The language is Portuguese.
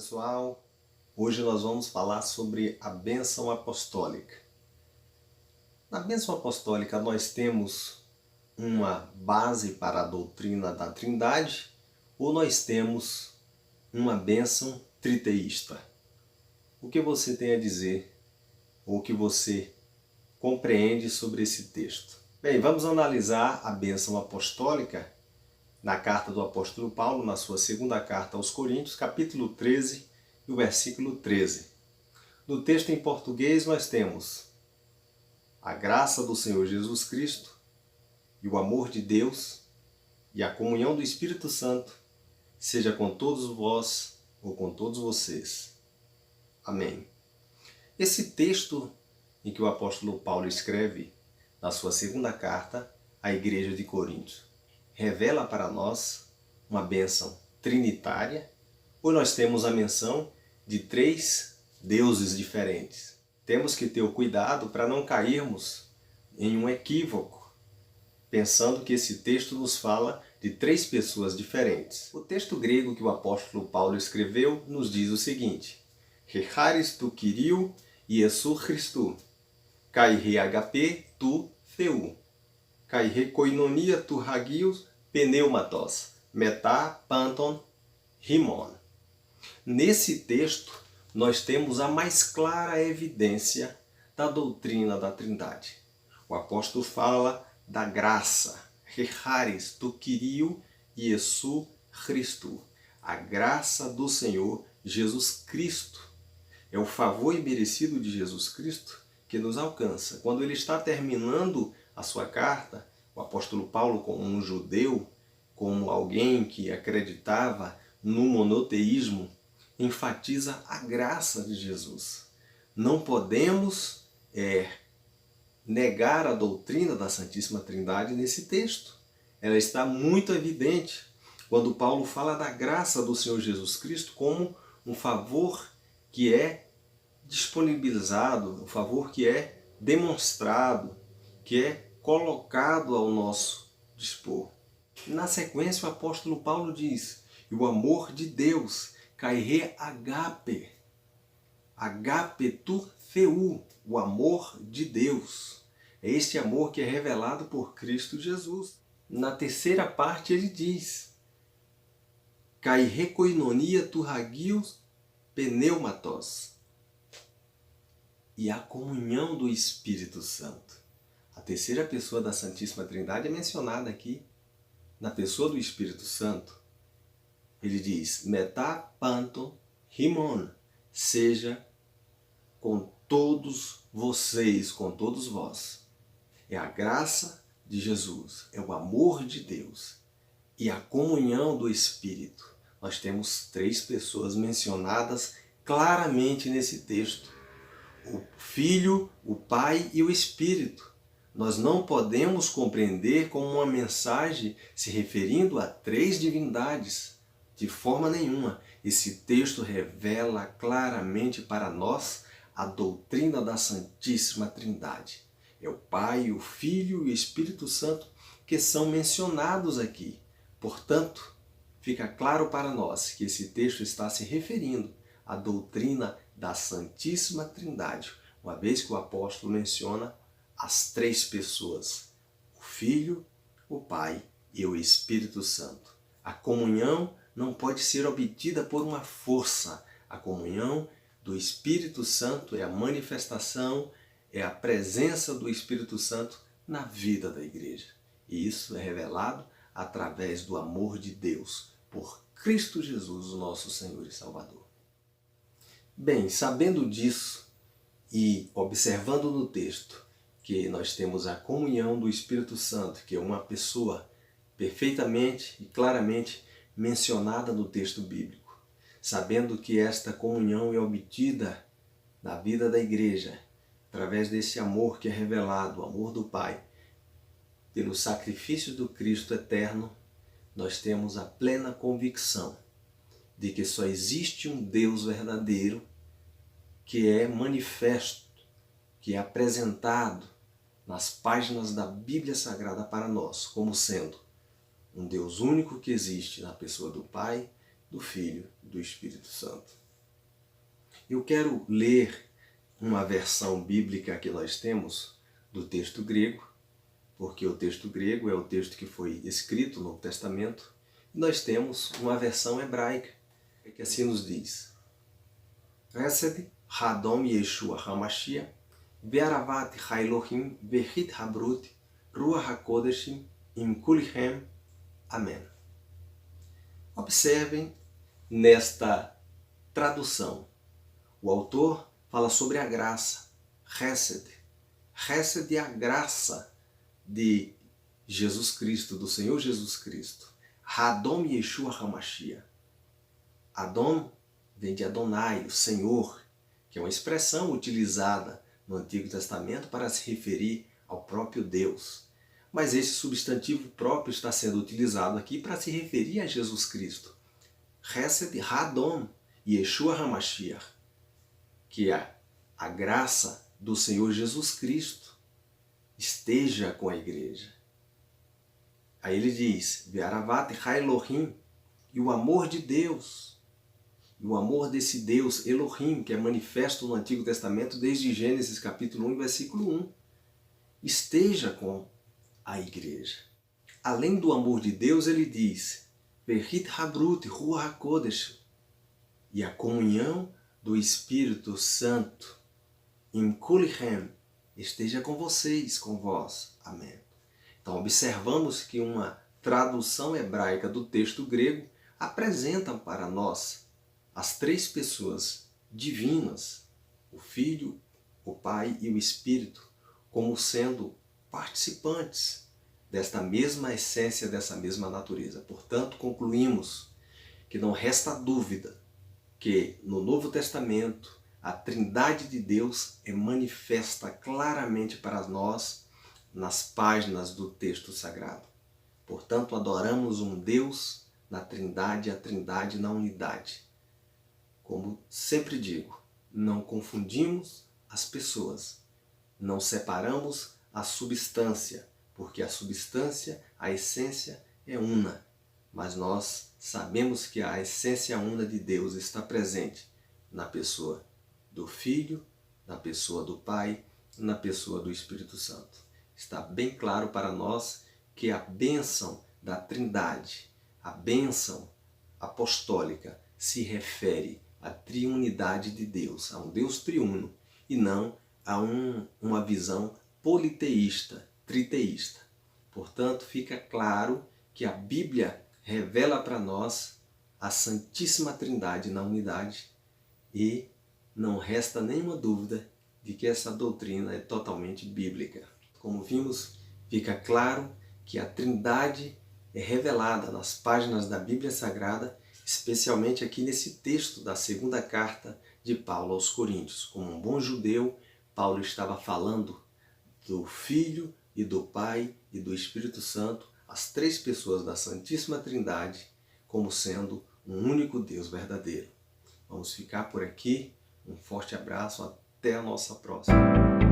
pessoal, hoje nós vamos falar sobre a bênção apostólica. Na bênção apostólica nós temos uma base para a doutrina da Trindade ou nós temos uma bênção triteísta. O que você tem a dizer ou o que você compreende sobre esse texto? Bem, vamos analisar a bênção apostólica na carta do apóstolo Paulo, na sua segunda carta aos Coríntios, capítulo 13 e o versículo 13. No texto em português nós temos: a graça do Senhor Jesus Cristo e o amor de Deus e a comunhão do Espírito Santo seja com todos vós ou com todos vocês. Amém. Esse texto em que o apóstolo Paulo escreve na sua segunda carta à igreja de Corinto revela para nós uma bênção trinitária, ou nós temos a menção de três deuses diferentes. Temos que ter o cuidado para não cairmos em um equívoco, pensando que esse texto nos fala de três pessoas diferentes. O texto grego que o apóstolo Paulo escreveu nos diz o seguinte: Recharis tu Kyriou Iesu Christou, kai re HP tu Theou, kai re koinonia tu hagios pneumatos, metá panton rimon. Nesse texto, nós temos a mais clara evidência da doutrina da Trindade. O apóstolo fala da graça, Recharis tu Kyriou Iesu Christou, a graça do Senhor Jesus Cristo. É o favor imerecido de Jesus Cristo que nos alcança. Quando ele está terminando a sua carta, o apóstolo Paulo, como um judeu, como alguém que acreditava no monoteísmo, enfatiza a graça de Jesus. Não podemos negar a doutrina da Santíssima Trindade nesse texto. Ela está muito evidente quando Paulo fala da graça do Senhor Jesus Cristo como um favor que é disponibilizado, um favor que é demonstrado, que é colocado ao nosso dispor. Na sequência, o apóstolo Paulo diz: e o amor de Deus, kai re agape, agape tu Theou, o amor de Deus. É este amor que é revelado por Cristo Jesus. Na terceira parte ele diz: kai re koinonia tu hagios pneumatos, e a comunhão do Espírito Santo. A terceira pessoa da Santíssima Trindade é mencionada aqui na pessoa do Espírito Santo. Ele diz: metá panton rimon, seja com todos vocês, com todos vós. É a graça de Jesus, é o amor de Deus e a comunhão do Espírito. Nós temos três pessoas mencionadas claramente nesse texto: o Filho, o Pai e o Espírito. Nós não podemos compreender como uma mensagem se referindo a três divindades. De forma nenhuma. Esse texto revela claramente para nós a doutrina da Santíssima Trindade. É o Pai, o Filho e o Espírito Santo que são mencionados aqui. Portanto, fica claro para nós que esse texto está se referindo à doutrina da Santíssima Trindade, uma vez que o apóstolo menciona as três pessoas: o Filho, o Pai e o Espírito Santo. A comunhão não pode ser obtida por uma força. A comunhão do Espírito Santo é a manifestação, é a presença do Espírito Santo na vida da igreja. E isso é revelado através do amor de Deus por Cristo Jesus, o nosso Senhor e Salvador. Bem, sabendo disso e observando no texto que nós temos a comunhão do Espírito Santo, que é uma pessoa perfeitamente e claramente mencionada no texto bíblico, sabendo que esta comunhão é obtida na vida da igreja através desse amor que é revelado, o amor do Pai, pelo sacrifício do Cristo eterno, nós temos a plena convicção de que só existe um Deus verdadeiro que é manifesto, que é apresentado nas páginas da Bíblia Sagrada para nós, como sendo um Deus único que existe na pessoa do Pai, do Filho e do Espírito Santo. Eu quero ler uma versão bíblica que nós temos do texto grego, porque o texto grego é o texto que foi escrito no Novo Testamento, e nós temos uma versão hebraica, que assim nos diz: Hesed Hadom Yeshua HaMashiach Be'aravat HaElohim Vehit Habrut Ruach HaKodeshim Im Kulchem. Amém. Observem nesta tradução. O autor fala sobre a graça, Hesed. Hesed é a graça de Jesus Cristo, do Senhor Jesus Cristo. Hadom Yeshua HaMashiach. Adom vem de Adonai, o Senhor, que é uma expressão utilizada no Antigo Testamento para se referir ao próprio Deus. Mas esse substantivo próprio está sendo utilizado aqui para se referir a Jesus Cristo. Hesed Hadom Yeshua HaMashiach, que é a graça do Senhor Jesus Cristo esteja com a igreja. Aí ele diz, Ve'aravat HaElohim, e o amor de Deus, e o amor desse Deus Elohim, que é manifesto no Antigo Testamento desde Gênesis capítulo 1, versículo 1, esteja com a igreja. Além do amor de Deus, ele diz, Vehit Habrut Ruach HaKodesh, e a comunhão do Espírito Santo, Im Kulchem, esteja com vocês, com vós. Amém. Então observamos que uma tradução hebraica do texto grego apresenta para nós as três pessoas divinas, o Filho, o Pai e o Espírito, como sendo participantes desta mesma essência, dessa mesma natureza. Portanto, concluímos que não resta dúvida que no Novo Testamento a Trindade de Deus é manifesta claramente para nós nas páginas do texto sagrado. Portanto, adoramos um Deus na Trindade, a Trindade na unidade. Como sempre digo, não confundimos as pessoas, não separamos a substância, porque a substância, a essência é una, mas nós sabemos que a essência una de Deus está presente na pessoa do Filho, na pessoa do Pai, na pessoa do Espírito Santo. Está bem claro para nós que a bênção da Trindade, a bênção apostólica, se refere à triunidade de Deus, a um Deus triuno, e não a uma visão politeísta, triteísta. Portanto, fica claro que a Bíblia revela para nós a Santíssima Trindade na unidade e não resta nenhuma dúvida de que essa doutrina é totalmente bíblica. Como vimos, fica claro que a Trindade é revelada nas páginas da Bíblia Sagrada, especialmente aqui nesse texto da segunda carta de Paulo aos Coríntios. Como um bom judeu, Paulo estava falando do Filho e do Pai e do Espírito Santo, as três pessoas da Santíssima Trindade, como sendo um único Deus verdadeiro. Vamos ficar por aqui. Um forte abraço, até a nossa próxima.